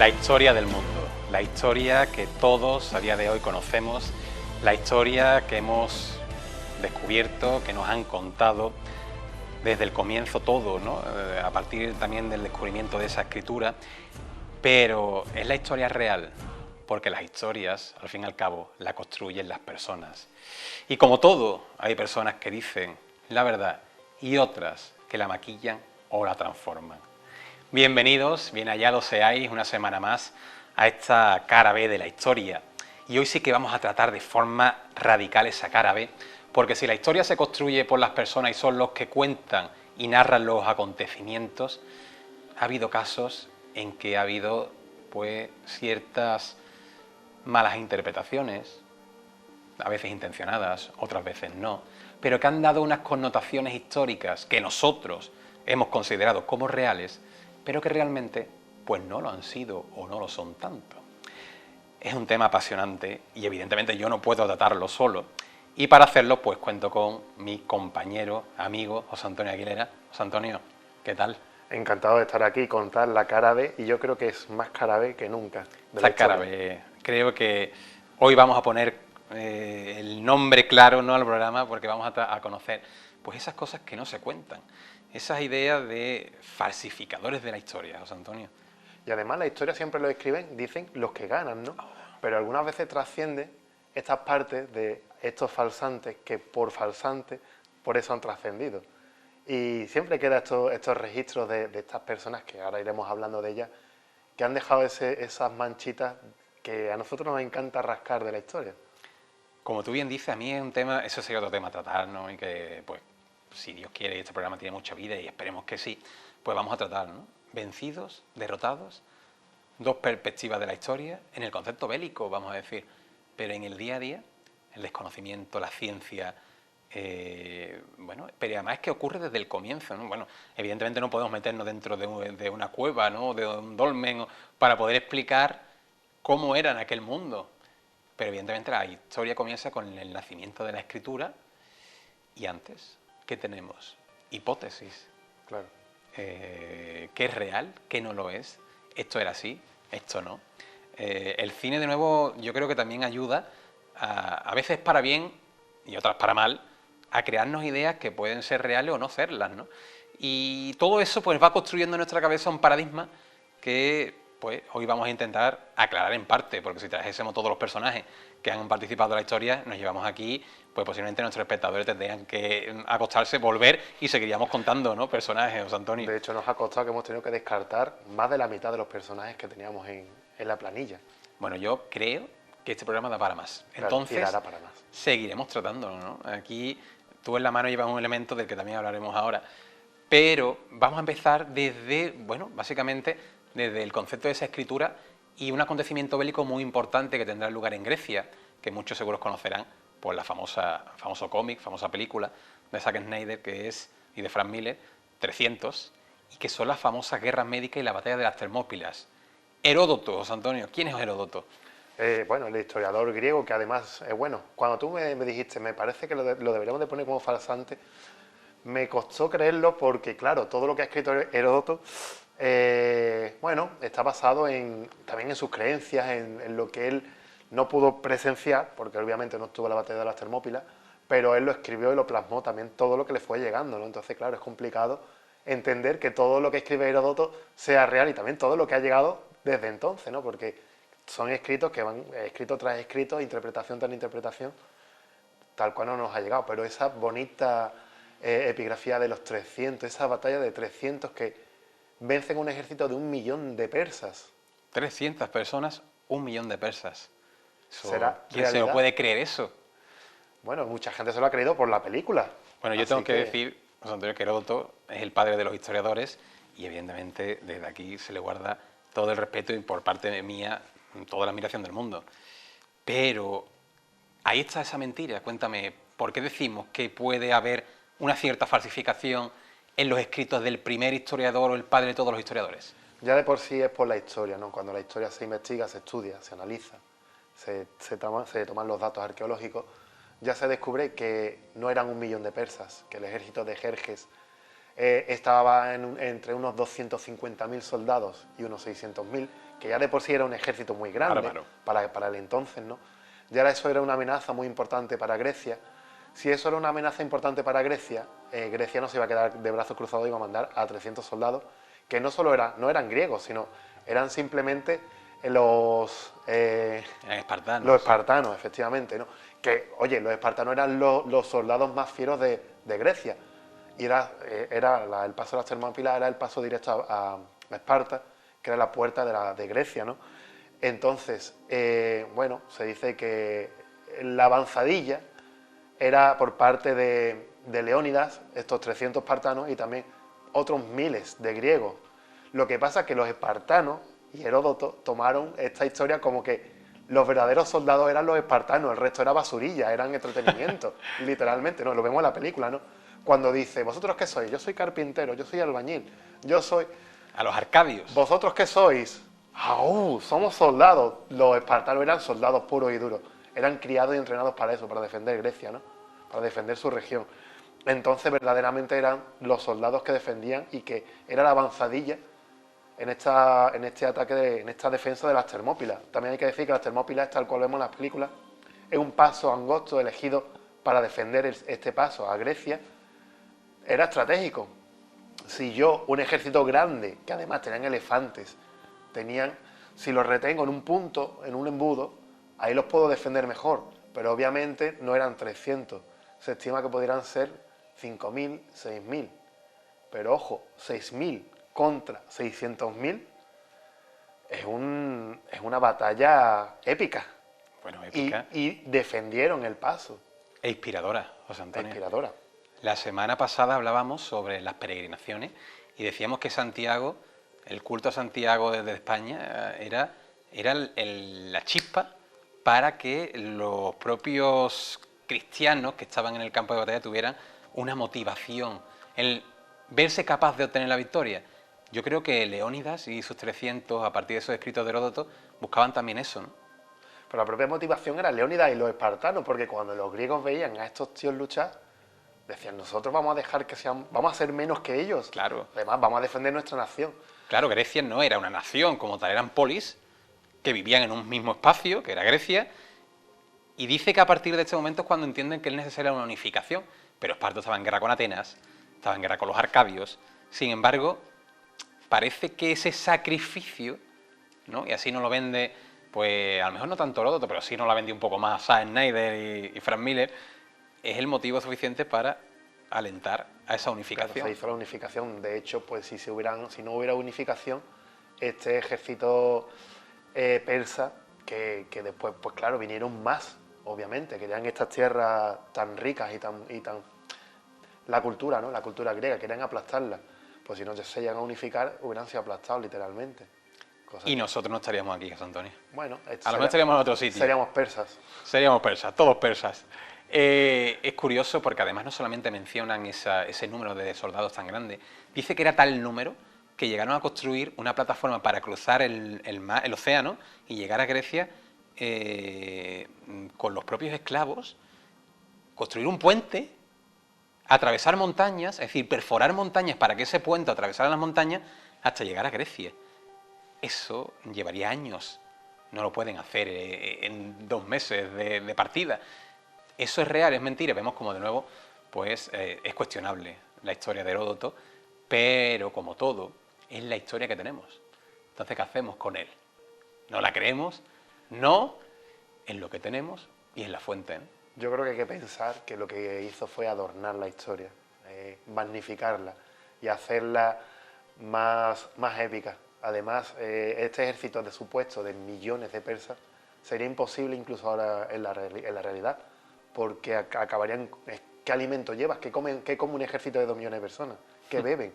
La historia del mundo, la historia que todos a día de hoy conocemos, la historia que hemos descubierto, que nos han contado desde el comienzo todo, ¿no? A partir también del descubrimiento de esa escritura, pero es la historia real, porque las historias, al fin y al cabo, la construyen las personas. Y como todo, hay personas que dicen la verdad y otras que la maquillan o la transforman. Bienvenidos, bien hallados seáis una semana más a esta cara B de la historia. Y hoy sí que vamos a tratar de forma radical esa cara B, porque si la historia se construye por las personas y son los que cuentan y narran los acontecimientos, ha habido casos en que ha habido pues ciertas malas interpretaciones, a veces intencionadas, otras veces no, pero que han dado unas connotaciones históricas que nosotros hemos considerado como reales, pero que realmente pues no lo han sido o no lo son tanto. Es un tema apasionante y evidentemente yo no puedo tratarlo solo, y para hacerlo pues cuento con mi compañero, amigo, José Antonio Aguilera. José Antonio, ¿qué tal? Encantado de estar aquí y contar la cara B, y yo creo que es más cara B que nunca. Esta cara B, creo que hoy vamos a poner el nombre claro, ¿no?, al programa, porque vamos a conocer pues esas cosas que no se cuentan, esas ideas de falsificadores de la historia, José Antonio. Y además la historia siempre lo escriben, dicen los que ganan, ¿no? Pero algunas veces trasciende estas partes de estos falsantes que por falsantes, por eso han trascendido. Y siempre queda estos registros de estas personas, que ahora iremos hablando de ellas, que han dejado esas manchitas que a nosotros nos encanta rascar de la historia. Como tú bien dices, a mí es un tema, eso sería otro tema a tratar, ¿no? Y que, pues, si Dios quiere, este programa tiene mucha vida y esperemos que sí, pues vamos a tratar, ¿no? Vencidos, derrotados, dos perspectivas de la historia, en el concepto bélico, vamos a decir, pero en el día a día, el desconocimiento, la ciencia, bueno, pero además es que ocurre desde el comienzo, ¿no? Bueno, evidentemente no podemos meternos dentro de una cueva, ¿no?, de un dolmen, para poder explicar cómo era en aquel mundo. Pero evidentemente la historia comienza con el nacimiento de la escritura y antes, ¿qué tenemos? Hipótesis. Claro. ¿Qué es real? ¿Qué no lo es? Esto era así, esto no. El cine, de nuevo, yo creo que también ayuda, a veces para bien y otras para mal, a crearnos ideas que pueden ser reales o no serlas, ¿no? Y todo eso pues va construyendo en nuestra cabeza un paradigma que pues hoy vamos a intentar aclarar en parte, porque si trajésemos todos los personajes que han participado en la historia, nos llevamos aquí, pues posiblemente nuestros espectadores tendrían que acostarse, volver y seguiríamos contando, ¿no?, personajes, José Antonio. De hecho, nos ha costado que hemos tenido que descartar más de la mitad de los personajes que teníamos en la planilla. Bueno, yo creo que este programa da para más. Claro, entonces, y dará para más. Seguiremos tratándolo, ¿no? Aquí tú en la mano llevas un elemento del que también hablaremos ahora, pero vamos a empezar desde, bueno, básicamente desde el concepto de esa escritura y un acontecimiento bélico muy importante que tendrá lugar en Grecia, que muchos seguros conocerán por la famoso cómic, famosa película de Zack Snyder, que es, y de Frank Miller, 300, y que son las famosas guerras médicas y la batalla de las Termópilas. Heródoto, José Antonio, ¿quién es Heródoto? Bueno, el historiador griego, que además, bueno, cuando tú me dijiste, me parece que lo deberíamos de poner como falsante, me costó creerlo porque, claro, todo lo que ha escrito Heródoto, bueno, está basado también en sus creencias, en lo que él no pudo presenciar, porque obviamente no estuvo en la batalla de las Termópilas, pero él lo escribió y lo plasmó también todo lo que le fue llegando, ¿no? Entonces, claro, es complicado entender que todo lo que escribe Heródoto sea real y también todo lo que ha llegado desde entonces, ¿no? Porque son escritos que van escrito tras escrito, interpretación tras interpretación, tal cual no nos ha llegado. Pero esa bonita epigrafía de los 300, esa batalla de 300 que vencen un ejército de 1.000.000 de persas. 300 personas, 1.000.000 de persas. ¿Quién realidad? se lo puede creer eso? Bueno, mucha gente se lo ha creído por la película. Bueno, yo tengo que decir, José Antonio, que Heródoto es el padre de los historiadores y evidentemente desde aquí se le guarda todo el respeto y por parte mía toda la admiración del mundo. Pero ahí está esa mentira. Cuéntame, ¿por qué decimos que puede haber una cierta falsificación en los escritos del primer historiador o el padre de todos los historiadores? Ya de por sí es por la historia, ¿no? Cuando la historia se investiga, se estudia, se analiza, se toman los datos arqueológicos, ya se descubre que no eran 1.000.000 de persas, que el ejército de Jerjes estaba entre unos 250.000 soldados y unos 600.000, que ya de por sí era un ejército muy grande para el entonces, ¿no? Ya eso era una amenaza muy importante para Grecia. Si eso era una amenaza importante para Grecia, Grecia no se iba a quedar de brazos cruzados, iba a mandar a 300 soldados, que no eran griegos, sino eran simplemente espartanos. Los espartanos, efectivamente, ¿no? Que, oye, los espartanos eran los soldados más fieros de Grecia. Y el paso de las Termópilas era el paso directo a Esparta, que era la puerta de Grecia, ¿no? Entonces, bueno, se dice que la avanzadilla era por parte de Leónidas, estos 300 espartanos, y también otros miles de griegos. Lo que pasa es que los espartanos y Heródoto tomaron esta historia como que los verdaderos soldados eran los espartanos, el resto era basurilla, eran entretenimiento, literalmente, ¿no? Lo vemos en la película, ¿no? Cuando dice, ¿vosotros qué sois? Yo soy carpintero, yo soy albañil, yo soy... A los arcadios. ¿Vosotros qué sois? Somos soldados. Los espartanos eran soldados puros y duros. Eran criados y entrenados para eso, para defender Grecia, ¿no? Para defender su región. Entonces, verdaderamente eran los soldados que defendían y que era la avanzadilla en este ataque, en esta defensa de las Termópilas. También hay que decir que las Termópilas, tal cual vemos en las películas, es un paso angosto elegido para defender este paso a Grecia. Era estratégico. Si yo, un ejército grande, que además tenían elefantes, si los retengo en un punto, en un embudo, ahí los puedo defender mejor. Pero obviamente no eran 300. Se estima que podrían ser 5.000, 6.000. Pero ojo, 6.000 contra 600.000 es una batalla épica. Bueno, épica. Y defendieron el paso. E inspiradora, José Antonio. Inspiradora. La semana pasada hablábamos sobre las peregrinaciones y decíamos que Santiago, el culto a Santiago desde España, era la chispa para que los propios cristianos que estaban en el campo de batalla tuvieran una motivación, el verse capaz de obtener la victoria. Yo creo que Leónidas y sus 300, a partir de esos escritos de Heródoto, buscaban también eso, ¿no? Pero la propia motivación era Leónidas y los espartanos, porque cuando los griegos veían a estos tíos luchar, decían, nosotros vamos a dejar que sean, vamos a ser menos que ellos. Claro. Además, vamos a defender nuestra nación. Claro, Grecia no era una nación como tal, eran polis que vivían en un mismo espacio, que era Grecia, y dice que a partir de este momento es cuando entienden que es necesaria una unificación, pero Esparta estaba en guerra con Atenas, estaba en guerra con los arcadios. Sin embargo, parece que ese sacrificio, ¿no? Y así nos lo vende, pues a lo mejor no tanto Heródoto, pero sí nos la vendió un poco más Sam Snyder y Frank Miller, es el motivo suficiente para alentar a esa unificación. Claro, se hizo la unificación. De hecho, pues si no hubiera unificación, este ejército persa, que después, pues claro, vinieron más, obviamente, querían estas tierras tan ricas y tan la cultura, ¿no? La cultura griega, querían aplastarla. Pues si no se llegan a unificar, hubieran sido aplastados literalmente. Y nosotros no estaríamos aquí, José Antonio. Bueno, a lo mejor estaríamos en otro sitio. Seríamos persas. Seríamos persas, todos persas. Es curioso porque además no solamente mencionan ese número de soldados tan grande, dice que era tal número que llegaron a construir una plataforma para cruzar el océano y llegar a Grecia con los propios esclavos, construir un puente, atravesar montañas, es decir, perforar montañas para que ese puente atravesara las montañas hasta llegar a Grecia. Eso llevaría años, no lo pueden hacer en 2 meses de partida. Eso es real, es mentira. Vemos como de nuevo pues es cuestionable la historia de Heródoto, pero como todo, es la historia que tenemos. Entonces, ¿qué hacemos con él? ¿No la creemos? No en lo que tenemos y en la fuente, ¿no? Yo creo que hay que pensar que lo que hizo fue adornar la historia, magnificarla y hacerla más épica. Además, este ejército de supuesto de millones de persas sería imposible incluso ahora en la realidad, porque acabarían... ¿Qué alimento llevas? ¿Qué come un ejército de 2 millones de personas? ¿Qué beben?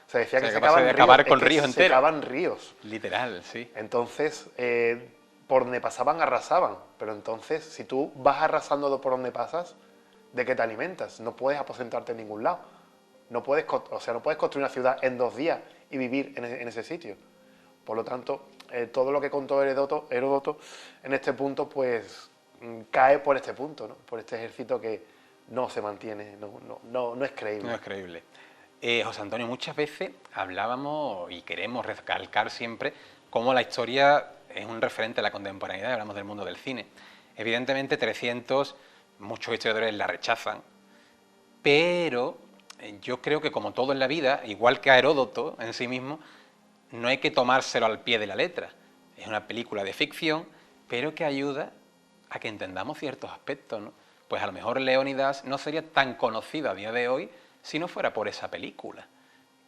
Se decía que se acaban ríos. Literal, sí. Entonces, por donde pasaban, arrasaban. Pero entonces, si tú vas arrasando por donde pasas, ¿de qué te alimentas? No puedes aposentarte en ningún lado. No puedes construir una ciudad en 2 días y vivir en ese sitio. Por lo tanto, todo lo que contó Heródoto en este punto, pues cae por este punto, ¿no? Por este ejército que no se mantiene, no es creíble. No es creíble. José Antonio, muchas veces hablábamos y queremos recalcar siempre cómo la historia es un referente de la contemporaneidad, hablamos del mundo del cine. Evidentemente 300, muchos historiadores la rechazan, pero yo creo que como todo en la vida, igual que a Heródoto en sí mismo, no hay que tomárselo al pie de la letra. Es una película de ficción, pero que ayuda a que entendamos ciertos aspectos, ¿no? Pues a lo mejor Leónidas no sería tan conocido a día de hoy si no fuera por esa película.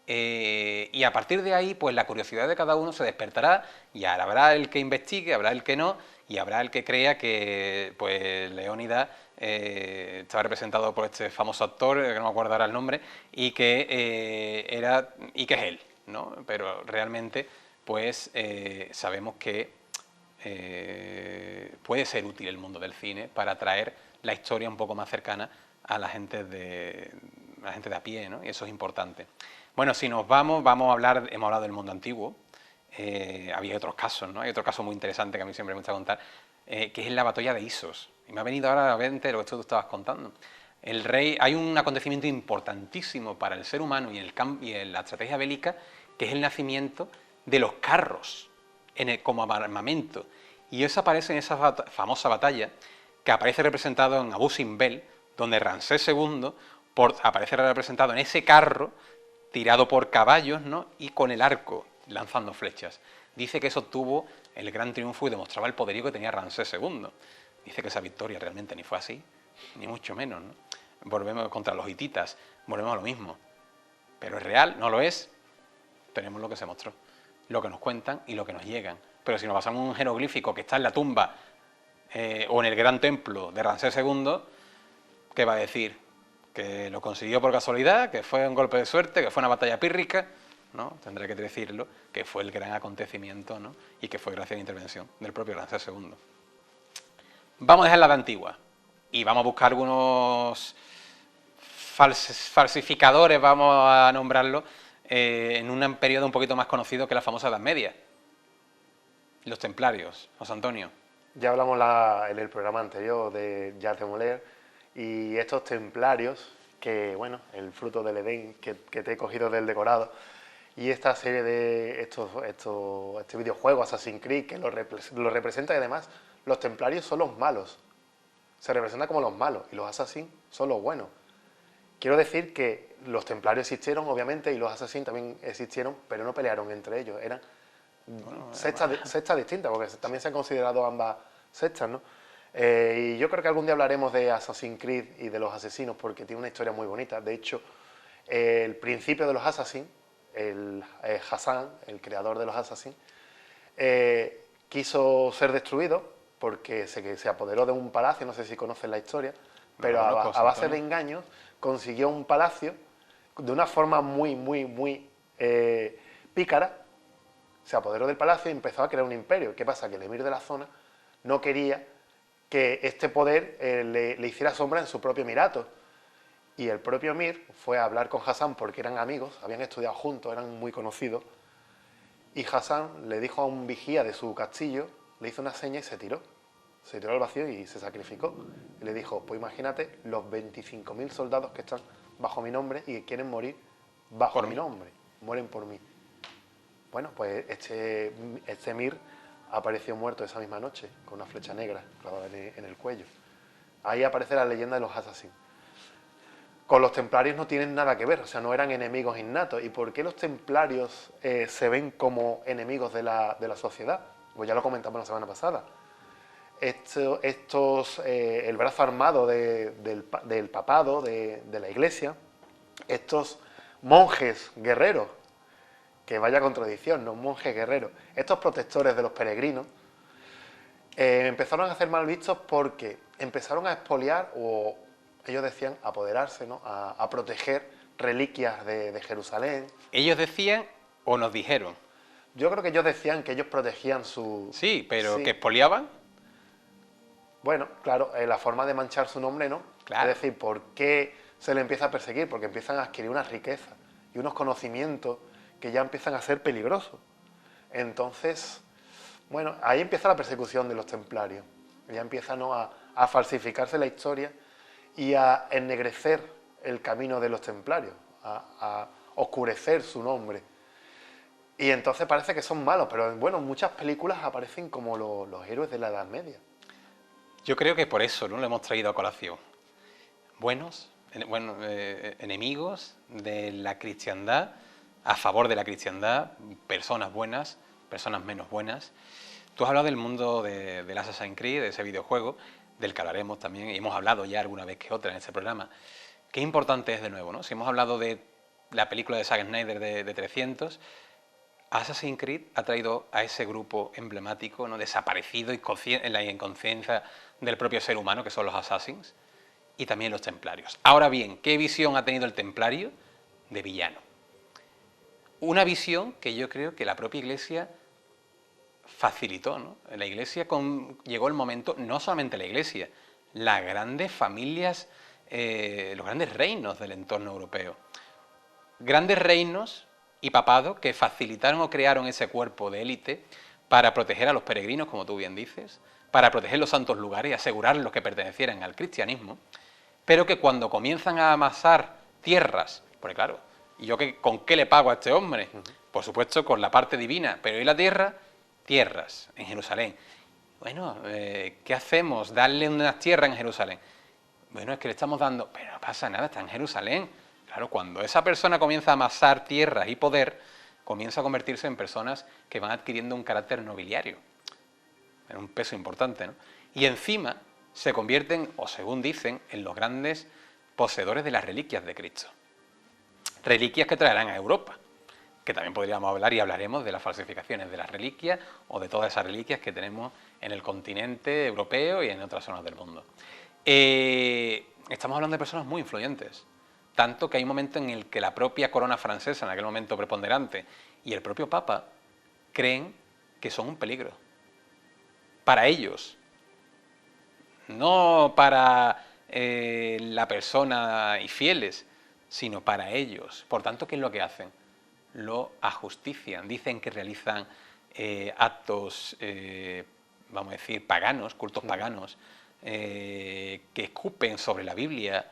Y a partir de ahí, pues la curiosidad de cada uno se despertará y habrá el que investigue, habrá el que no, y habrá el que crea que pues Leónidas estaba representado por este famoso actor, que no me acuerdo ahora el nombre, y que es él, ¿no? Pero realmente, pues sabemos que puede ser útil el mundo del cine para traer la historia un poco más cercana a la gente de a pie, ¿no? Y eso es importante. Bueno, si nos vamos a hablar, hemos hablado del mundo antiguo, había otros casos, ¿no? Hay otro caso muy interesante que a mí siempre me gusta contar, que es la batalla de Isos. Y me ha venido ahora a la mente lo que tú estabas contando. El rey, hay un acontecimiento importantísimo para el ser humano y en la estrategia bélica, que es el nacimiento de los carros como armamento. Y eso aparece en esa famosa batalla, que aparece representado en Abu Simbel, donde Ramsés II aparece representado en ese carro, tirado por caballos, ¿no? Y con el arco, lanzando flechas. Dice que eso tuvo el gran triunfo y demostraba el poderío que tenía Ramsés II. Dice que esa victoria realmente ni fue así, ni mucho menos, ¿no? Volvemos contra los hititas, volvemos a lo mismo. Pero es real, no lo es, tenemos lo que se mostró, lo que nos cuentan y lo que nos llegan. Pero si nos basamos en un jeroglífico que está en la tumba o en el gran templo de Ramsés II, ¿qué va a decir? Que lo consiguió por casualidad, que fue un golpe de suerte, que fue una batalla pírrica, ¿no? Tendré que decirlo, que fue el gran acontecimiento, ¿no? Y que fue gracias a la intervención del propio Ramsés II. Vamos a dejar la de antigua y vamos a buscar algunos falsificadores, vamos a nombrarlo, en un periodo un poquito más conocido que la famosa Edad Media. Los templarios, José Antonio. Ya hablamos en el programa anterior de Jacques de Molay y estos templarios, que bueno, el fruto del Edén que te he cogido del decorado, y esta serie de este videojuego Assassin's Creed que lo representa, y además los templarios son los malos, se representan como los malos y los assassins son los buenos. Quiero decir que los templarios existieron, obviamente, y los assassins también existieron, pero no pelearon entre ellos, eran sectas distintas, porque también se han considerado ambas sectas, ¿no? Y yo creo que algún día hablaremos de Assassin's Creed y de los asesinos, porque tiene una historia muy bonita. De hecho, el principio de los Assassins, Hassan, el creador de los Assassins, quiso ser destruido porque se apoderó de un palacio, no sé si conocen la historia, pero a base de engaños consiguió un palacio de una forma muy pícara. Se apoderó del palacio y empezó a crear un imperio. ¿Qué pasa? Que el emir de la zona no quería que este poder le hiciera sombra en su propio emirato. Y el propio emir fue a hablar con Hassan porque eran amigos, habían estudiado juntos, eran muy conocidos. Y Hassan le dijo a un vigía de su castillo, le hizo una seña y se tiró. Se tiró al vacío y se sacrificó. Y le dijo, pues imagínate los 25.000 soldados que están bajo mi nombre y que quieren morir bajo mi nombre. Mueren por mí. Bueno, pues este emir apareció muerto esa misma noche, con una flecha negra clavada en el cuello. Ahí aparece la leyenda de los asesinos. Con los templarios no tienen nada que ver, o sea, no eran enemigos innatos. ¿Y por qué los templarios se ven como enemigos de la sociedad? Pues ya lo comentamos la semana pasada. El brazo armado del papado, de la iglesia, estos monjes guerreros, que vaya contradicción, ¿no? Monjes guerreros, estos protectores de los peregrinos, empezaron a ser mal vistos porque empezaron a expoliar, o ellos decían apoderarse, ¿no? A proteger reliquias de Jerusalén. ¿Ellos decían o nos dijeron? Yo creo que ellos decían que ellos protegían su... Sí, pero sí. ¿Que expoliaban? Bueno, claro, la forma de manchar su nombre, ¿no? Claro. Es decir, ¿por qué se le empieza a perseguir? Porque empiezan a adquirir unas riquezas y unos conocimientos que ya empiezan a ser peligrosos. Entonces, bueno, ahí empieza la persecución de los templarios. Ya empieza, ¿no?, a falsificarse la historia y a ennegrecer el camino de los templarios, a oscurecer su nombre. Y entonces parece que son malos, pero bueno, en muchas películas aparecen como los héroes de la Edad Media. Yo creo que por eso no lo hemos traído a colación. Enemigos de la cristiandad, a favor de la cristiandad, personas buenas, personas menos buenas. Tú has hablado del mundo del Assassin's Creed, de ese videojuego, del que hablaremos también, y hemos hablado ya alguna vez que otra en este programa. Qué importante es de nuevo, ¿no? Si hemos hablado de la película de Zack Snyder de 300, Assassin's Creed ha traído a ese grupo emblemático, ¿no? Desaparecido en la inconsciencia del propio ser humano, que son los Assassins, y también los Templarios. Ahora bien, ¿qué visión ha tenido el Templario? De villano. Una visión que yo creo que la propia Iglesia facilitó, ¿no? La Iglesia llegó el momento, no solamente la Iglesia, las grandes familias, los grandes reinos del entorno europeo. Grandes reinos y papados que facilitaron o crearon ese cuerpo de élite para proteger a los peregrinos, como tú bien dices, para proteger los santos lugares y asegurarlos que pertenecieran al cristianismo, pero que cuando comienzan a amasar tierras, porque claro, ¿y yo con qué le pago a este hombre? Por supuesto con la parte divina, pero ¿y la tierra? Tierras en Jerusalén. Bueno, ¿qué hacemos? ¿Darle unas tierras en Jerusalén? Bueno, es que le estamos dando, pero no pasa nada, está en Jerusalén. Claro, cuando esa persona comienza a amasar tierras y poder, comienza a convertirse en personas que van adquiriendo un carácter nobiliario, en un peso importante, ¿no? Y encima se convierten, o según dicen, en los grandes poseedores de las reliquias de Cristo. Reliquias que traerán a Europa, que también podríamos hablar y hablaremos de las falsificaciones de las reliquias o de todas esas reliquias que tenemos en el continente europeo y en otras zonas del mundo. Estamos hablando de personas muy influyentes, tanto que hay un momento en el que la propia corona francesa, en aquel momento preponderante, y el propio Papa creen que son un peligro para ellos, no para la persona y fieles, sino para ellos. Por tanto, ¿qué es lo que hacen? Lo ajustician, dicen que realizan actos, vamos a decir, paganos, cultos paganos, que escupen sobre la Biblia,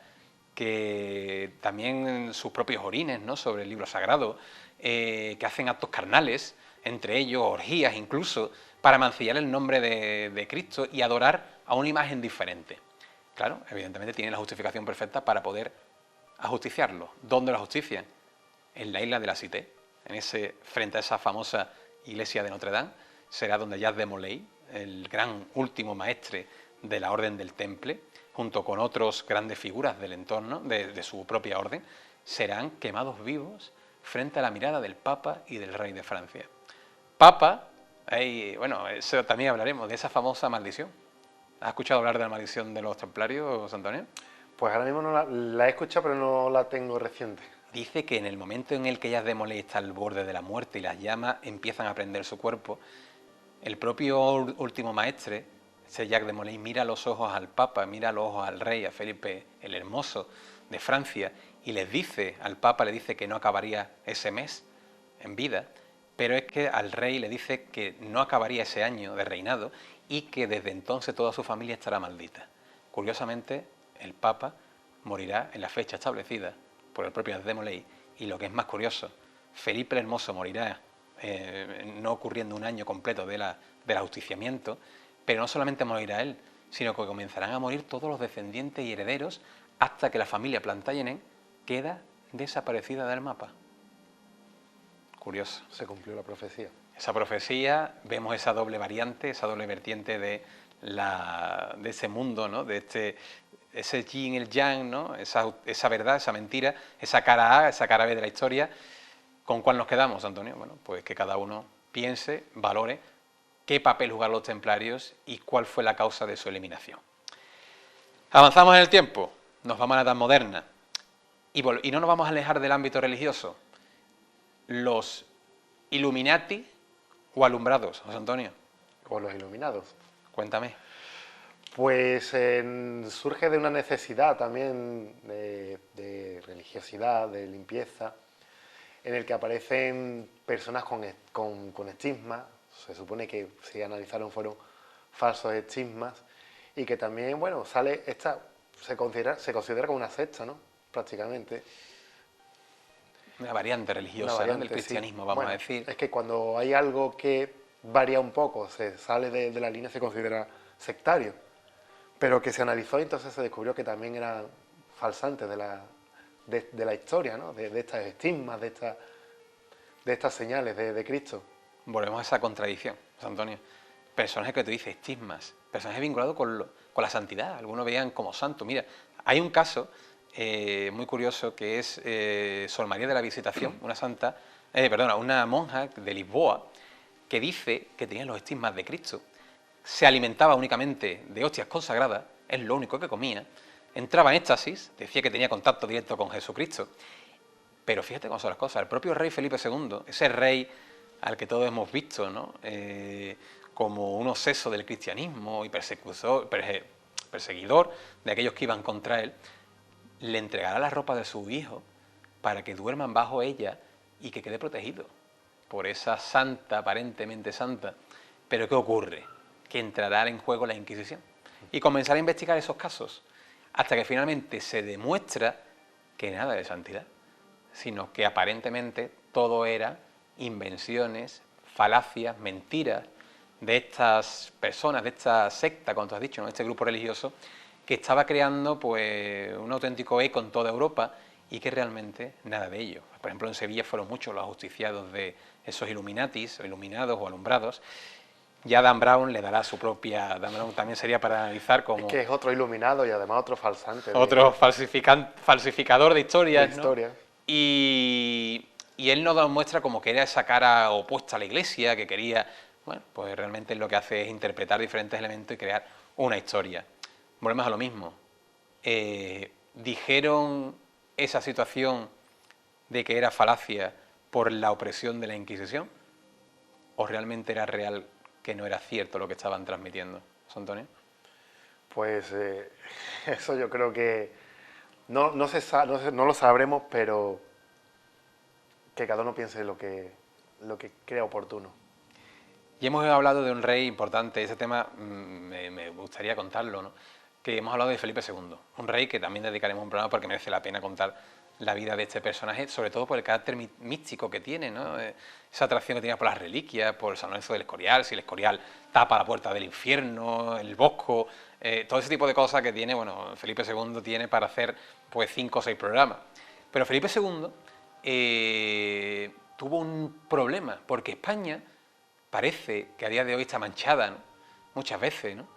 que también sus propios orines, ¿no? Sobre el libro sagrado, que hacen actos carnales, entre ellos orgías incluso, para mancillar el nombre de Cristo y adorar a una imagen diferente. Claro, evidentemente tienen la justificación perfecta para poder ajusticiarlo. ¿Dónde lo justician? En la isla de la Cité, frente a esa famosa iglesia de Notre Dame, será donde Jacques de Molay, el gran último maestre de la Orden del Temple, junto con otras grandes figuras del entorno, de su propia orden, serán quemados vivos frente a la mirada del Papa y del Rey de Francia. Papa, bueno, eso también hablaremos, de esa famosa maldición. ¿Has escuchado hablar de la maldición de los templarios, Antonio? Pues ahora mismo no la he escuchado, pero no la tengo reciente. Dice que en el momento en el que Jacques de Molay está al borde de la muerte y las llamas empiezan a prender su cuerpo, el propio último maestre, ese Jacques de Molay, mira a los ojos al Papa, mira a los ojos al rey, a Felipe el Hermoso de Francia, y les dice, al Papa le dice que no acabaría ese mes en vida, pero es que al rey le dice que no acabaría ese año de reinado y que desde entonces toda su familia estará maldita. Curiosamente, el Papa morirá en la fecha establecida por el propio Jacques de Molay, y lo que es más curioso, Felipe el Hermoso morirá no ocurriendo un año completo del ajusticiamiento, pero no solamente morirá él, sino que comenzarán a morir todos los descendientes y herederos hasta que la familia Plantagenet queda desaparecida del mapa. Curioso. Se cumplió la profecía. Esa profecía, vemos esa doble variante, esa doble vertiente de ese mundo, ¿no? De ese yin y el yang, ¿no? Esa verdad, esa mentira, esa cara A, esa cara B de la historia. ¿Con cuál nos quedamos, Antonio? Bueno, pues que cada uno piense, valore qué papel jugaron los templarios y cuál fue la causa de su eliminación. Avanzamos en el tiempo, nos vamos a la Edad Moderna y no nos vamos a alejar del ámbito religioso. Los Illuminati o alumbrados, José Antonio. O los iluminados. Cuéntame. Pues surge de una necesidad también de religiosidad, de limpieza, en el que aparecen personas con estigmas. Se supone que si analizaron fueron falsos estigmas, y que también, bueno, se considera como una secta, ¿no? Prácticamente. Una variante religiosa, una ¿no? variante, Del cristianismo, sí. vamos Bueno, a decir. es que cuando hay algo que varía un poco, se sale de la línea, se considera sectario. Pero que se analizó y entonces se descubrió que también eran falsantes de la historia, ¿no? De estas estigmas, de estas señales de Cristo. Volvemos a esa contradicción, José Antonio. Personajes que tú dices, estigmas, personajes vinculados con la santidad, algunos veían como santos. Mira, hay un caso muy curioso que es Sor María de la Visitación, una santa, perdona, una monja de Lisboa, que dice que tenía los estigmas de Cristo, se alimentaba únicamente de hostias consagradas, es lo único que comía, entraba en éxtasis, decía que tenía contacto directo con Jesucristo. Pero fíjate cómo son las cosas, el propio rey Felipe II, ese rey al que todos hemos visto, ¿no? Como un obseso del cristianismo y perseguidor de aquellos que iban contra él, le entregará la ropa de su hijo para que duerman bajo ella y que quede protegido por esa santa, aparentemente santa. Pero ¿qué ocurre? Que entrará en juego la Inquisición y comenzará a investigar esos casos hasta que finalmente se demuestra que nada de santidad, sino que aparentemente todo era invenciones, falacias, mentiras de estas personas, de esta secta, como tú has dicho, ¿no? Este grupo religioso que estaba creando pues un auténtico eco en toda Europa y que realmente nada de ello. Por ejemplo, en Sevilla fueron muchos los ajusticiados de esos Illuminatis, o iluminados o alumbrados. Ya Dan Brown le dará su propia... Dan Brown también sería para analizar como... Es que es otro iluminado y además otro falsante. Otro falsificador de historias, de ¿no? historia. Y él nos muestra como que era esa cara opuesta a la Iglesia, que quería... Bueno, pues realmente lo que hace es interpretar diferentes elementos y crear una historia. Volvemos a lo mismo. ¿Dijeron esa situación de que era falacia por la opresión de la Inquisición? ¿O realmente era real que no era cierto lo que estaban transmitiendo? ¿José Antonio? Pues eso yo creo que no lo sabremos, pero que cada uno piense lo que crea oportuno. Y hemos hablado de un rey importante, ese tema me gustaría contarlo, ¿no? Que hemos hablado de Felipe II, un rey que también dedicaremos un programa porque merece la pena contar la vida de este personaje, sobre todo por el carácter místico que tiene, ¿no? Esa atracción que tenía por las reliquias, por San Lorenzo del Escorial, si el Escorial tapa la puerta del infierno, el Bosco, todo ese tipo de cosas que tiene, bueno, Felipe II tiene para hacer pues 5 o 6 programas. Pero Felipe II tuvo un problema, porque España parece que a día de hoy está manchada, ¿no? Muchas veces, ¿no?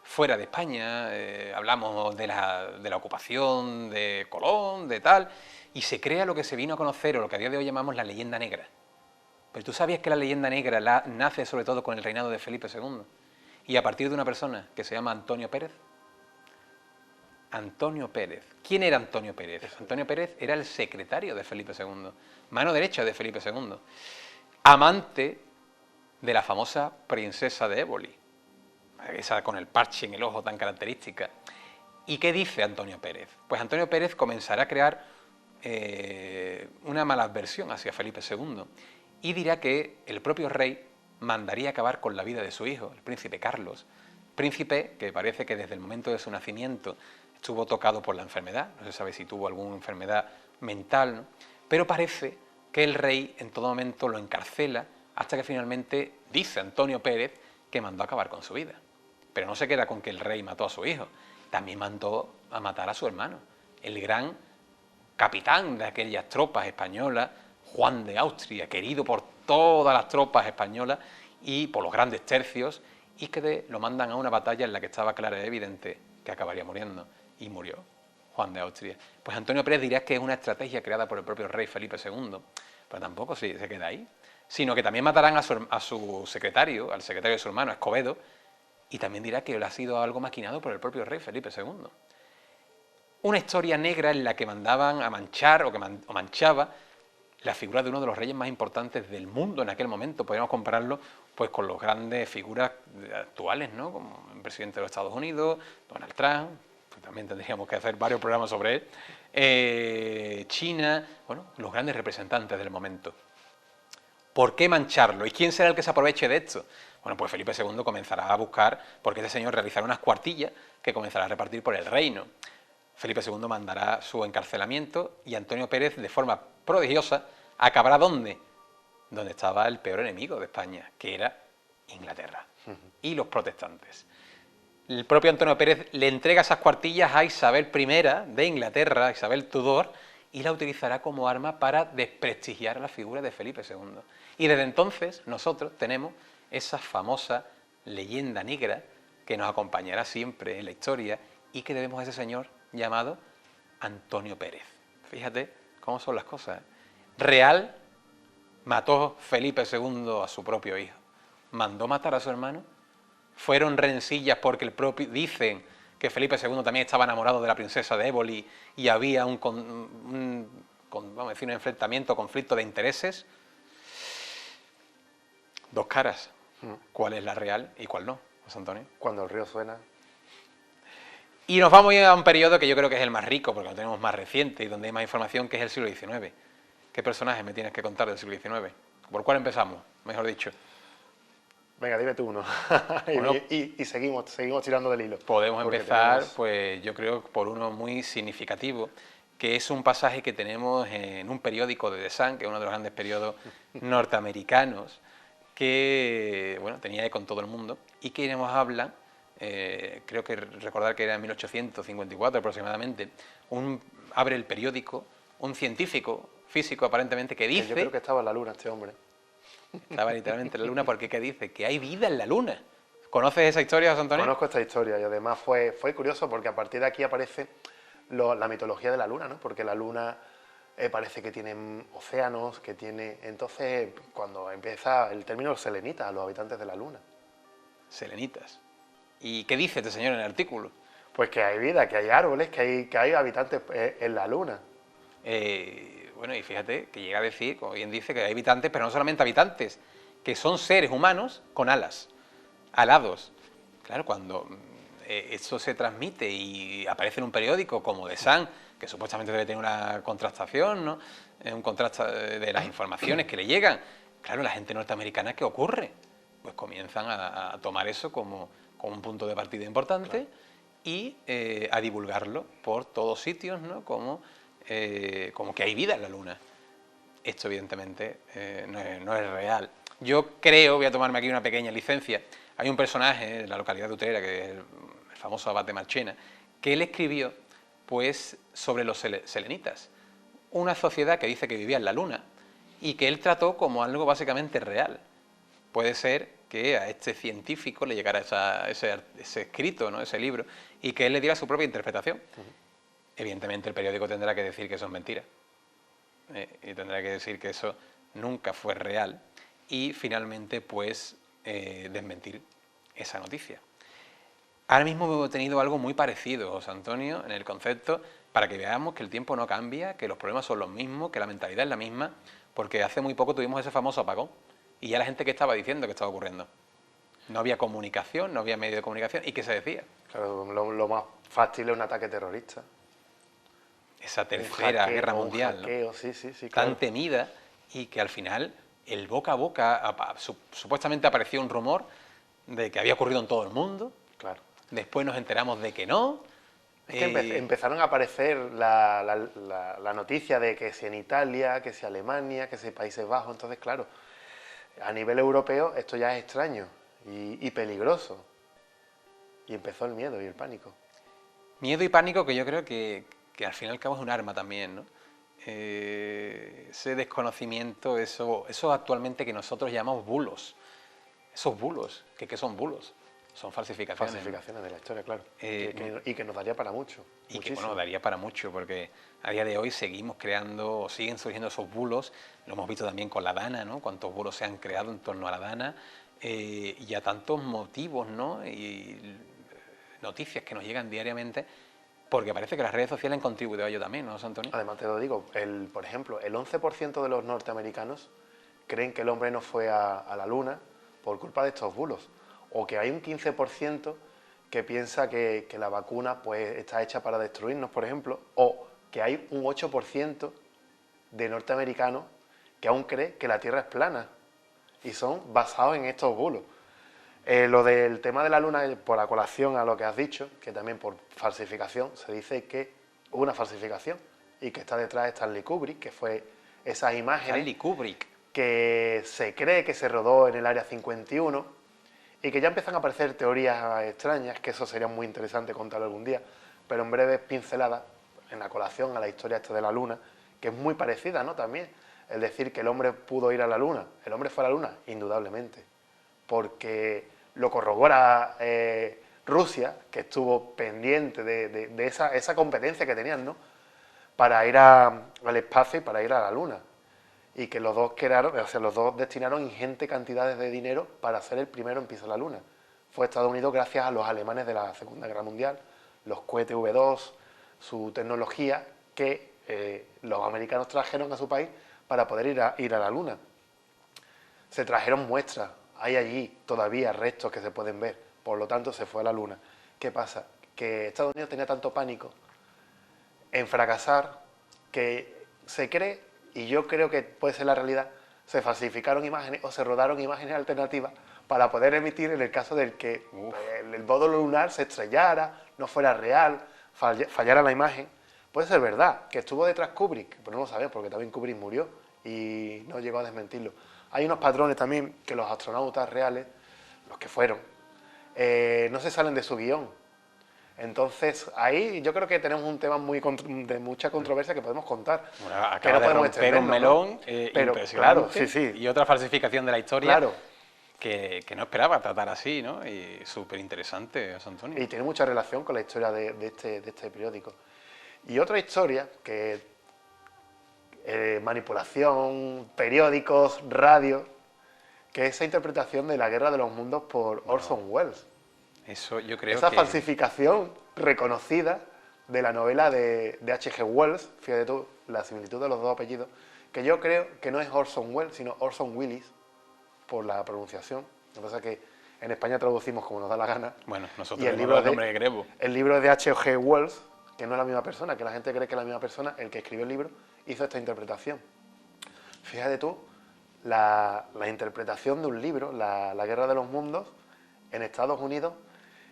Fuera de España, hablamos de la ocupación de Colón, de tal, y se crea lo que se vino a conocer, o lo que a día de hoy llamamos la leyenda negra. Pero tú sabías que la leyenda negra nace sobre todo con el reinado de Felipe II, y a partir de una persona que se llama Antonio Pérez. Antonio Pérez. ¿Quién era Antonio Pérez? Antonio Pérez era el secretario de Felipe II, mano derecha de Felipe II, amante de la famosa princesa de Éboli, esa con el parche en el ojo tan característica. ¿Y qué dice Antonio Pérez? Pues Antonio Pérez comenzará a crear una maladversión hacia Felipe II y dirá que el propio rey mandaría acabar con la vida de su hijo, el príncipe Carlos, príncipe que parece que desde el momento de su nacimiento estuvo tocado por la enfermedad, no se sabe si tuvo alguna enfermedad mental, ¿no? Pero parece que el rey en todo momento lo encarcela hasta que finalmente dice Antonio Pérez que mandó a acabar con su vida. Pero no se queda con que el rey mató a su hijo, también mandó a matar a su hermano, el gran capitán de aquellas tropas españolas, Juan de Austria, querido por todas las tropas españolas y por los grandes tercios, y que lo mandan a una batalla en la que estaba clara y evidente que acabaría muriendo, y murió Juan de Austria. Pues Antonio Pérez dirá que es una estrategia creada por el propio rey Felipe II, pero tampoco se queda ahí, sino que también matarán a su secretario, al secretario de su hermano, Escobedo, y también dirá que ha sido algo maquinado por el propio rey Felipe II. Una historia negra en la que mandaban a manchar o manchaba la figura de uno de los reyes más importantes del mundo en aquel momento. Podríamos compararlo pues con las grandes figuras actuales, ¿no? Como el presidente de los Estados Unidos, Donald Trump, pues también tendríamos que hacer varios programas sobre él, China, bueno, los grandes representantes del momento. ¿Por qué mancharlo? ¿Y quién será el que se aproveche de esto? Bueno, pues Felipe II comenzará a buscar, porque ese señor realizará unas cuartillas que comenzará a repartir por el reino. Felipe II mandará su encarcelamiento y Antonio Pérez, de forma prodigiosa, acabará ¿dónde? Donde estaba el peor enemigo de España, que era Inglaterra y los protestantes. El propio Antonio Pérez le entrega esas cuartillas a Isabel I de Inglaterra, Isabel Tudor, y la utilizará como arma para desprestigiar la figura de Felipe II. Y desde entonces nosotros tenemos esa famosa leyenda negra que nos acompañará siempre en la historia y que debemos a ese señor llamado Antonio Pérez. Fíjate cómo son las cosas, ¿eh? Real mató Felipe II a su propio hijo. Mandó matar a su hermano. Fueron rencillas porque el propio dicen que Felipe II también estaba enamorado de la princesa de Éboli y había vamos a decir, un enfrentamiento, conflicto de intereses. Dos caras. ¿Cuál es la real y cuál no, José Antonio? Cuando el río suena. Y nos vamos a un periodo que yo creo que es el más rico, porque lo tenemos más reciente y donde hay más información, que es el siglo XIX. ¿Qué personajes me tienes que contar del siglo XIX? ¿Por cuál empezamos, mejor dicho? Venga, dime tú uno. Bueno, y seguimos tirando del hilo. Podemos empezar, pues yo creo, por uno muy significativo, que es un pasaje que tenemos en un periódico de The Sun, que es uno de los grandes periódicos norteamericanos, que bueno, tenía eco en todo el mundo, y que nos habla, creo que recordar que era en 1854 aproximadamente, abre el periódico, un científico, físico aparentemente, que dice... Yo creo que estaba en la luna este hombre. Estaba literalmente en la luna porque ¿qué dice? Que hay vida en la luna. ¿Conoces esa historia, José Antonio? Conozco esta historia y además fue curioso porque a partir de aquí aparece la mitología de la luna, ¿no? Porque la luna parece que tiene océanos, que tiene... Entonces, cuando empieza el término selenitas, a los habitantes de la luna. Selenitas. ¿Y qué dice este señor en el artículo? Pues que hay vida, que hay árboles, que hay habitantes en la luna. Bueno, y fíjate que llega a decir, como bien dice, que hay habitantes, pero no solamente habitantes, que son seres humanos con alas, alados. Claro, cuando eso se transmite y aparece en un periódico como The Sun, que supuestamente debe tener una contrastación, ¿no? Un contraste de las informaciones que le llegan. Claro, la gente norteamericana, ¿qué ocurre? Pues comienzan a tomar eso como un punto de partida importante, claro, y a divulgarlo por todos sitios, ¿no? Como que hay vida en la Luna. Esto evidentemente no es real. Yo creo, voy a tomarme aquí una pequeña licencia, hay un personaje en la localidad de Utrera, que es el famoso abate Marchena, que él escribió pues sobre los selenitas, una sociedad que dice que vivía en la Luna y que él trató como algo básicamente real. Puede ser que a este científico le llegara ese escrito, ¿no? Ese libro, y que él le diera su propia interpretación. Evidentemente el periódico tendrá que decir que eso es mentira, y tendrá que decir que eso nunca fue real y finalmente pues desmentir esa noticia. Ahora mismo hemos tenido algo muy parecido, José Antonio, en el concepto, para que veamos que el tiempo no cambia, que los problemas son los mismos, que la mentalidad es la misma, porque hace muy poco tuvimos ese famoso apagón y ya la gente que estaba diciendo que estaba ocurriendo. No había comunicación, no había medio de comunicación, ¿y qué se decía? Claro, lo más fácil es un ataque terrorista. Esa tercera guerra mundial, hackeo, ¿no? Sí, Tan claro. temida, y que al final el boca a boca, supuestamente apareció un rumor de que había ocurrido en todo el mundo. Claro. Después nos enteramos de que no. Es que empezaron a aparecer la noticia de que si en Italia, que si Alemania, que si Países Bajos. Entonces, claro, a nivel europeo esto ya es extraño y peligroso. Y empezó el miedo y el pánico. Miedo y pánico que yo creo que al fin y al cabo es un arma también, ¿no? Ese desconocimiento, eso actualmente que nosotros llamamos bulos. Esos bulos, ¿qué son bulos? Son falsificaciones. Falsificaciones de la historia, claro. Y que nos daría para mucho. Y muchísimo. Que, bueno, daría para mucho, porque a día de hoy seguimos creando, siguen surgiendo esos bulos. Lo hemos visto también con la Dana, ¿no? Cuántos bulos se han creado en torno a la Dana, y a tantos motivos, ¿no? Y noticias que nos llegan diariamente, porque parece que las redes sociales han contribuido a ello también, ¿no, José Antonio? Además, te lo digo, por ejemplo, el 11% de los norteamericanos creen que el hombre no fue a la Luna por culpa de estos bulos. O que hay un 15% que piensa que la vacuna pues, está hecha para destruirnos, por ejemplo. O que hay un 8% de norteamericanos que aún cree que la Tierra es plana. Y son basados en estos bulos. Lo del tema de la Luna, por la colación a lo que has dicho, que también por falsificación, se dice que hubo una falsificación y que está detrás de Stanley Kubrick, que fue esas imágenes Stanley Kubrick, que se cree que se rodó en el Área 51 y que ya empiezan a aparecer teorías extrañas, que eso sería muy interesante contarlo algún día, pero en breves pinceladas, en la colación a la historia esta de la Luna, que es muy parecida, ¿no? También, el decir que el hombre pudo ir a la Luna. ¿El hombre fue a la Luna? Indudablemente, porque lo corrobora Rusia, que estuvo pendiente de esa competencia que tenían, ¿no?, para ir al espacio y para ir a la Luna. Y que los dos destinaron ingentes cantidades de dinero para ser el primero en pisar la Luna. Fue Estados Unidos gracias a los alemanes de la Segunda Guerra Mundial, los cohetes V2, su tecnología, que los americanos trajeron a su país para poder ir a la Luna. Se trajeron muestras, hay allí todavía restos que se pueden ver, por lo tanto se fue a la Luna. ¿Qué pasa? Que Estados Unidos tenía tanto pánico en fracasar que se cree, y yo creo que puede ser la realidad, se falsificaron imágenes o se rodaron imágenes alternativas para poder emitir en el caso del que el módulo lunar se estrellara, no fuera real, fallara la imagen. Puede ser verdad, que estuvo detrás Kubrick, pero no lo sabemos porque también Kubrick murió y no llegó a desmentirlo. Hay unos patrones también que los astronautas reales, los que fueron, no se salen de su guión. Entonces, ahí yo creo que tenemos un tema de mucha controversia que podemos contar. Bueno, acaba de romper un melón, ¿no? Pero, impresionante. Claro, sí, sí. Y otra falsificación de la historia, claro, que no esperaba tratar así, ¿no? Y súper interesante, José Antonio. Y tiene mucha relación con la historia de este periódico. Y otra historia, que manipulación, periódicos, radio, que es esa interpretación de La Guerra de los Mundos por Orson Welles. Eso yo creo Esa que... falsificación reconocida de la novela de H.G. Wells, fíjate tú, la similitud de los dos apellidos, que yo creo que no es Orson Welles, sino Orson Willis, por la pronunciación. Lo que pasa es que en España traducimos como nos da la gana. Bueno, nosotros y el libro nombre que queremos. El libro de H.G. Wells, que no es la misma persona, que la gente cree que es la misma persona, el que escribió el libro, hizo esta interpretación. Fíjate tú, la interpretación de un libro, la Guerra de los Mundos, en Estados Unidos,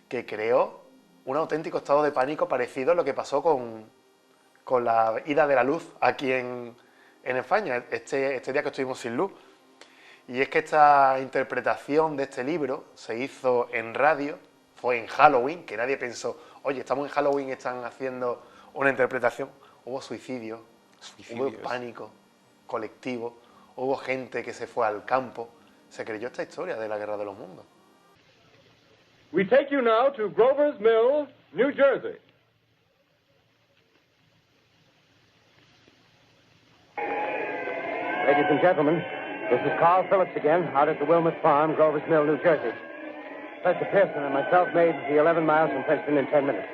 que creó un auténtico estado de pánico parecido a lo que pasó con la ida de la luz aquí en España, este día que estuvimos sin luz. Y es que esta interpretación de este libro se hizo en radio, fue en Halloween, que nadie pensó, oye, estamos en Halloween y están haciendo una interpretación. Hubo suicidios, hubo pánico colectivo, hubo gente que se fue al campo. Se creyó esta historia de la Guerra de los Mundos. We take you now to Grover's Mill, New Jersey. Ladies and gentlemen, this is Carl Phillips again, out at the Wilmot Farm, Grover's Mill, New Jersey. Professor Pearson and myself made the 11 miles from Princeton in 10 minutes.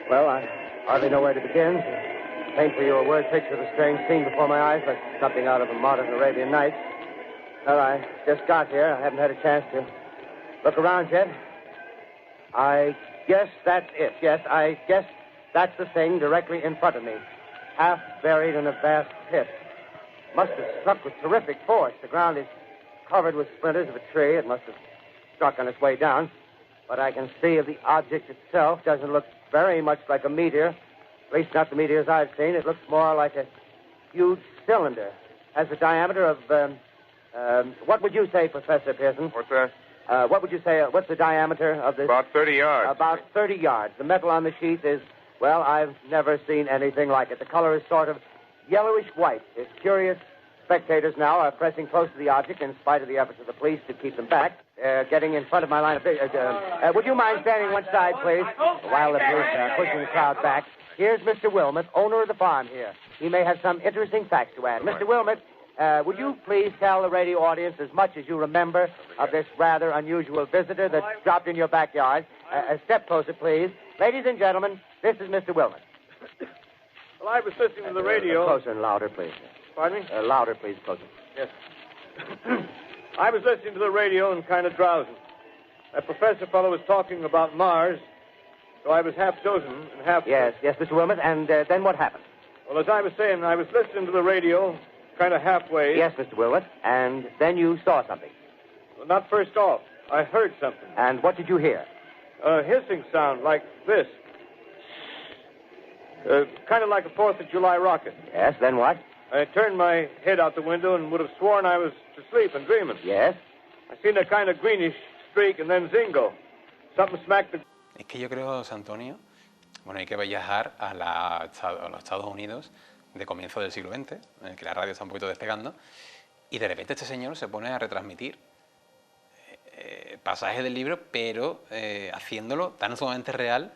Well, I hardly know where to begin. To paint for you a word picture of a strange scene before my eyes, like something out of a modern Arabian Nights. Well, I just got here. I haven't had a chance to look around yet. I guess that's it. Yes, I guess that's the thing directly in front of me, half buried in a vast pit. Must have struck with terrific force. The ground is covered with splinters of a tree. It must have struck on its way down. But I can see the object itself doesn't look very much like a meteor, at least not the meteors I've seen. It looks more like a huge cylinder. Has a diameter of, what would you say, Professor Pearson? What's that? What would you say, what's the diameter of this? About 30 yards. About 30 yards. The metal on the sheath is, well, I've never seen anything like it. The color is sort of yellowish white. It's curious. Spectators now are pressing close to the object in spite of the efforts of the police to keep them back. Getting in front of my line of vision. Would you mind standing one side, please? While the police are pushing the crowd back. Here's Mr. Wilmot, owner of the farm here. He may have some interesting facts to add. Mr. Wilmot, would you please tell the radio audience as much as you remember of this rather unusual visitor that dropped in your backyard? A step closer, please. Ladies and gentlemen, this is Mr. Wilmot. Well, I was listening to the radio. Closer and louder, please. Pardon me? Louder, please, closer. Yes. I was listening to the radio and kind of drowsing. That professor fellow was talking about Mars, so I was half dozing and half... Yes, Mr. Wilmot, and then what happened? Well, as I was saying, I was listening to the radio, kind of halfway. Yes, Mr. Wilmot, and then you saw something. Well, not first off. I heard something. And what did you hear? A hissing sound like this. Kind of like a 4th of July rocket. Yes, then what? I turned my head out the window and would have sworn I was asleep and dreaming. Yes? I seen a kind of greenish streak and then zingo. Something smacked the... Es que yo creo, José Antonio, bueno, hay que viajar a los Estados Unidos de comienzo del siglo XX, en el que la radio está un poquito despegando, y de repente este señor se pone a retransmitir pasajes del libro, pero haciéndolo tan sumamente real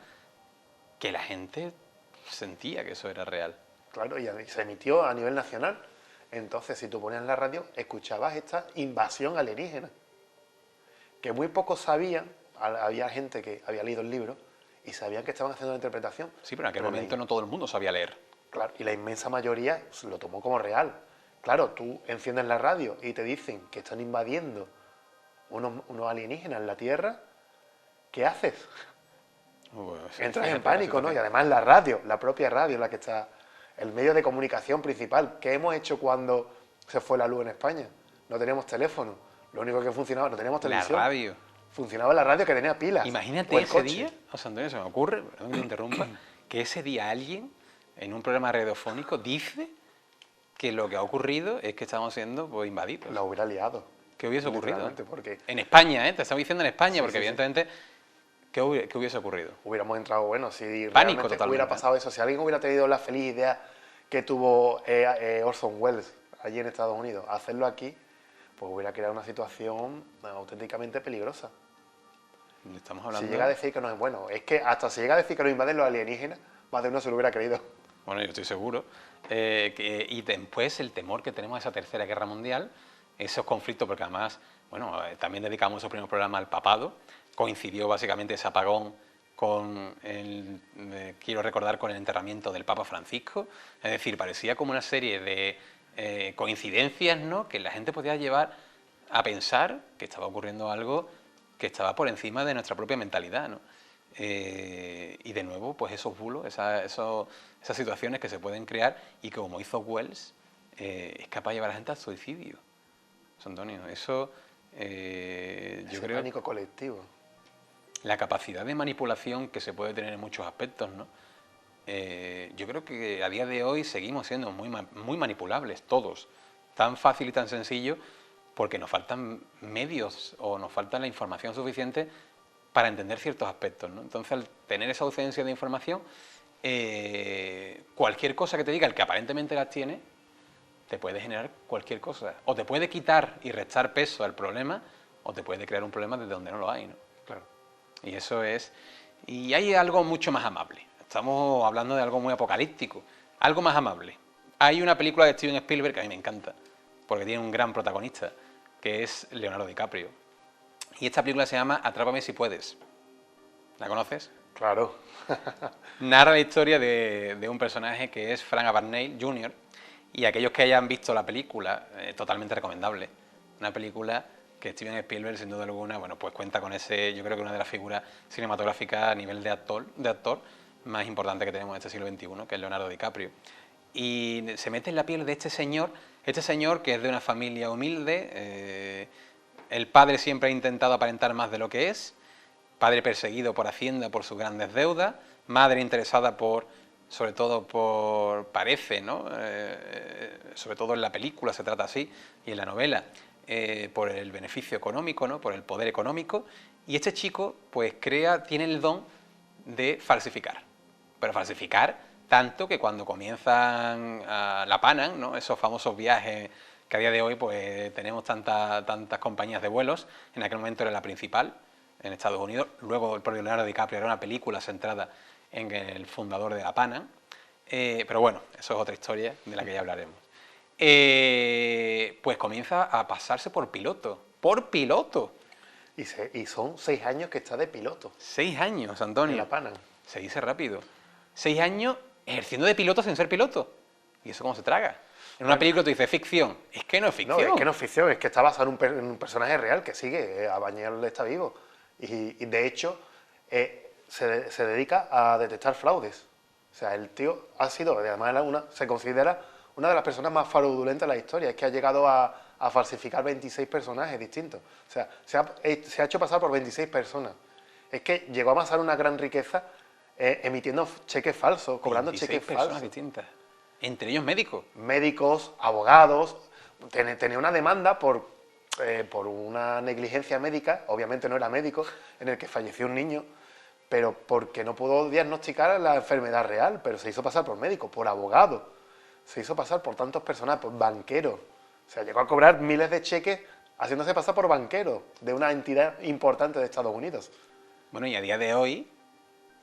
que la gente sentía que eso era real. Claro, y se emitió a nivel nacional. Entonces, si tú ponías la radio, escuchabas esta invasión alienígena. Que muy pocos sabían, había gente que había leído el libro y sabían que estaban haciendo la interpretación. Sí, pero en aquel momento no todo el mundo sabía leer. Claro, y la inmensa mayoría lo tomó como real. Claro, tú enciendes la radio y te dicen que están invadiendo unos alienígenas en la Tierra, ¿qué haces? Pues, Entras en pánico, ¿no? Y además la radio, la propia radio, la que está, el medio de comunicación principal. ¿Qué hemos hecho cuando se fue la luz en España? No teníamos teléfono, lo único que funcionaba, no teníamos televisión. La radio. Funcionaba la radio que tenía pilas. Imagínate ese día, José Antonio, se me ocurre, perdón que te interrumpa, que ese día alguien en un programa radiofónico dice que lo que ha ocurrido es que estamos siendo pues, invadidos. La hubiera liado. ¿Qué hubiese ocurrido? Porque en España, ¿eh? Te estamos diciendo en España, Sí, porque sí, evidentemente, ¿qué hubiese ocurrido? hubiéramos entrado, bueno, si Pánico realmente totalmente. hubiera pasado eso, si alguien hubiera tenido la feliz idea que tuvo Orson Welles allí en Estados Unidos, hacerlo aquí, pues hubiera creado una situación auténticamente peligrosa. Estamos hablando... Si llega a decir que no es bueno, es que hasta si llega a decir que nos invaden los alienígenas, más de uno se lo hubiera creído. Bueno, yo estoy seguro. Y después el temor que tenemos a esa tercera guerra mundial, esos conflictos, porque además, bueno, también dedicamos esos primeros programas al papado, coincidió básicamente ese apagón con quiero recordar, con el enterramiento del Papa Francisco, es decir, parecía como una serie de coincidencias, ¿no?, que la gente podía llevar a pensar que estaba ocurriendo algo que estaba por encima de nuestra propia mentalidad, ¿no? Y de nuevo, pues esos bulos, esas situaciones que se pueden crear y que, como hizo Wells, es capaz de llevar a la gente al suicidio. José Antonio, eso yo creo... pánico colectivo. La capacidad de manipulación que se puede tener en muchos aspectos, ¿no? Yo creo que a día de hoy seguimos siendo muy manipulables todos, tan fácil y tan sencillo, porque nos faltan medios o nos falta la información suficiente para entender ciertos aspectos, ¿no? Entonces, al tener esa ausencia de información, cualquier cosa que te diga el que aparentemente las tiene, te puede generar cualquier cosa. O te puede quitar y restar peso al problema, o te puede crear un problema desde donde no lo hay, ¿no? Claro. Y eso es... Y hay algo mucho más amable. Estamos hablando de algo muy apocalíptico. Algo más amable. Hay una película de Steven Spielberg que a mí me encanta, porque tiene un gran protagonista, que es Leonardo DiCaprio. Y esta película se llama Atrápame si puedes. ¿La conoces? Claro. Narra la historia de un personaje que es Frank Abagnale Jr. Y aquellos que hayan visto la película, totalmente recomendable. Una película que Steven Spielberg, sin duda alguna, bueno, pues cuenta con ese, yo creo que una de las figuras cinematográficas a nivel de actor más importante que tenemos en este siglo XXI, que es Leonardo DiCaprio. Y se mete en la piel de este señor que es de una familia humilde. El padre siempre ha intentado aparentar más de lo que es, padre perseguido por Hacienda por sus grandes deudas, madre interesada sobre todo parece, ¿no? Sobre todo en la película se trata así, y en la novela, por el beneficio económico, ¿no?, por el poder económico, y este chico pues tiene el don de falsificar, pero falsificar tanto que cuando comienzan la Pan Am, ¿no?, esos famosos viajes que a día de hoy pues tenemos tantas compañías de vuelos, en aquel momento era la principal en Estados Unidos, luego el propio Leonardo DiCaprio era una película centrada en el fundador de la Pan Am, pero bueno, eso es otra historia de la que ya hablaremos. Pues comienza a pasarse por piloto. Y son 6 años que está de piloto. 6 años, Antonio. En la Pan Am. Se dice rápido. 6 años ejerciendo de piloto sin ser piloto. ¿Y eso cómo se traga? En una película tú dices ficción. Es que no es ficción. No, es que no es ficción, es que está basado en un personaje real que sigue. Abagnale está vivo. Y de hecho, se dedica a detectar fraudes. O sea, el tío ha sido, además se considera una de las personas más fraudulentas de la historia. Es que ha llegado a falsificar 26 personajes distintos. O sea, se ha hecho pasar por 26 personas. Es que llegó a amasar una gran riqueza emitiendo cheques falsos, cobrando 26 cheques personas falsos. distintas, entre ellos médicos. Médicos, abogados, tenía una demanda por una negligencia médica, obviamente no era médico, en el que falleció un niño, pero porque no pudo diagnosticar la enfermedad real, pero se hizo pasar por médico, por abogado, se hizo pasar por tantos personajes, por banqueros. O sea, llegó a cobrar miles de cheques haciéndose pasar por banquero de una entidad importante de Estados Unidos. Bueno, y a día de hoy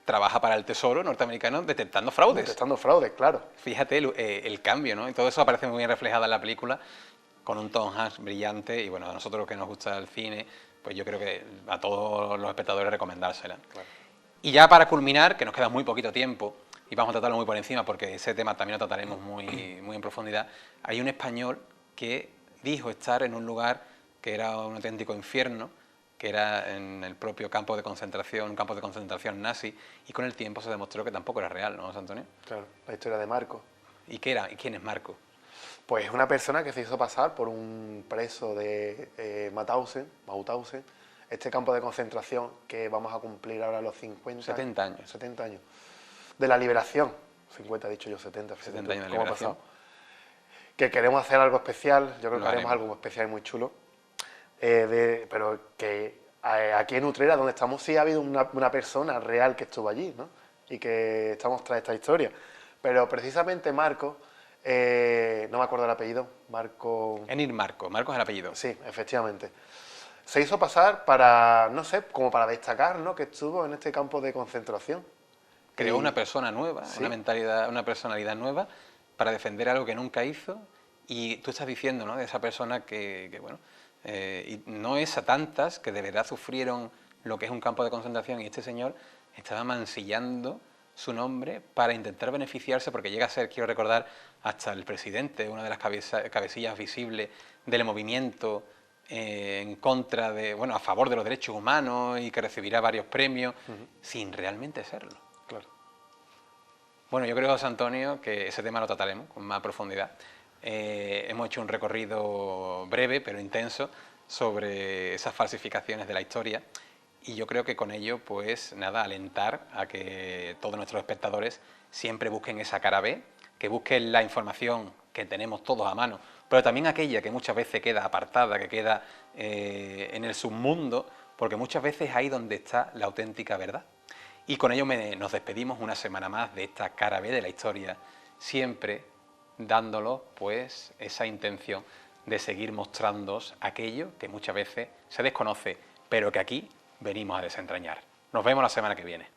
trabaja para el Tesoro norteamericano detectando fraudes. Detectando fraudes, claro. Fíjate el cambio, ¿no? Y todo eso aparece muy bien reflejado en la película, con un Tom Hanks brillante, y bueno, a nosotros que nos gusta el cine, pues yo creo que a todos los espectadores recomendársela. Claro. Y ya para culminar, que nos queda muy poquito tiempo, y vamos a tratarlo muy por encima, porque ese tema también lo trataremos muy en profundidad, hay un español que dijo estar en un lugar que era un auténtico infierno, que era en el propio campo de concentración, un campo de concentración nazi, y con el tiempo se demostró que tampoco era real, ¿no, José Antonio? Claro, la historia de Marco. ¿Y qué era? ¿Y quién es Marco? Pues una persona que se hizo pasar por un preso de Mauthausen, este campo de concentración que vamos a cumplir ahora los 70 años. 70 años. De la liberación. 50 he dicho yo, 70. 70 años de ¿Cómo ha liberación. pasado? Que queremos hacer algo especial, yo creo Lo que haremos haremos. algo especial y muy chulo. Pero que aquí en Utrera, donde estamos, sí ha habido una persona real que estuvo allí, ¿no? Y que estamos tras esta historia. Pero precisamente Marco, no me acuerdo el apellido, Marco... Enir Marco, Marco es el apellido. Sí, efectivamente. Se hizo pasar para, no sé, como para destacar, ¿no? Que estuvo en este campo de concentración. Creó Y- una persona nueva, Sí. una mentalidad, una personalidad nueva para defender algo que nunca hizo. Y tú estás diciendo, ¿no? De esa persona que bueno, y no es a tantas que de verdad sufrieron lo que es un campo de concentración, y este señor estaba mancillando su nombre para intentar beneficiarse, porque llega a ser, quiero recordar, hasta el presidente, una de las cabecillas visibles del movimiento en contra de, bueno, a favor de los derechos humanos, y que recibirá varios premios, sin realmente serlo. Claro. Bueno, yo creo, José Antonio, que ese tema lo trataremos con más profundidad. Hemos hecho un recorrido breve, pero intenso, sobre esas falsificaciones de la historia, y yo creo que con ello, pues nada, alentar a que todos nuestros espectadores siempre busquen esa cara B, que busquen la información que tenemos todos a mano, pero también aquella que muchas veces queda apartada, que queda en el submundo, porque muchas veces es ahí donde está la auténtica verdad. Y con ello nos despedimos una semana más de esta cara B de la historia, siempre dándolo pues esa intención de seguir mostrándoos aquello que muchas veces se desconoce, pero que aquí venimos a desentrañar. Nos vemos la semana que viene.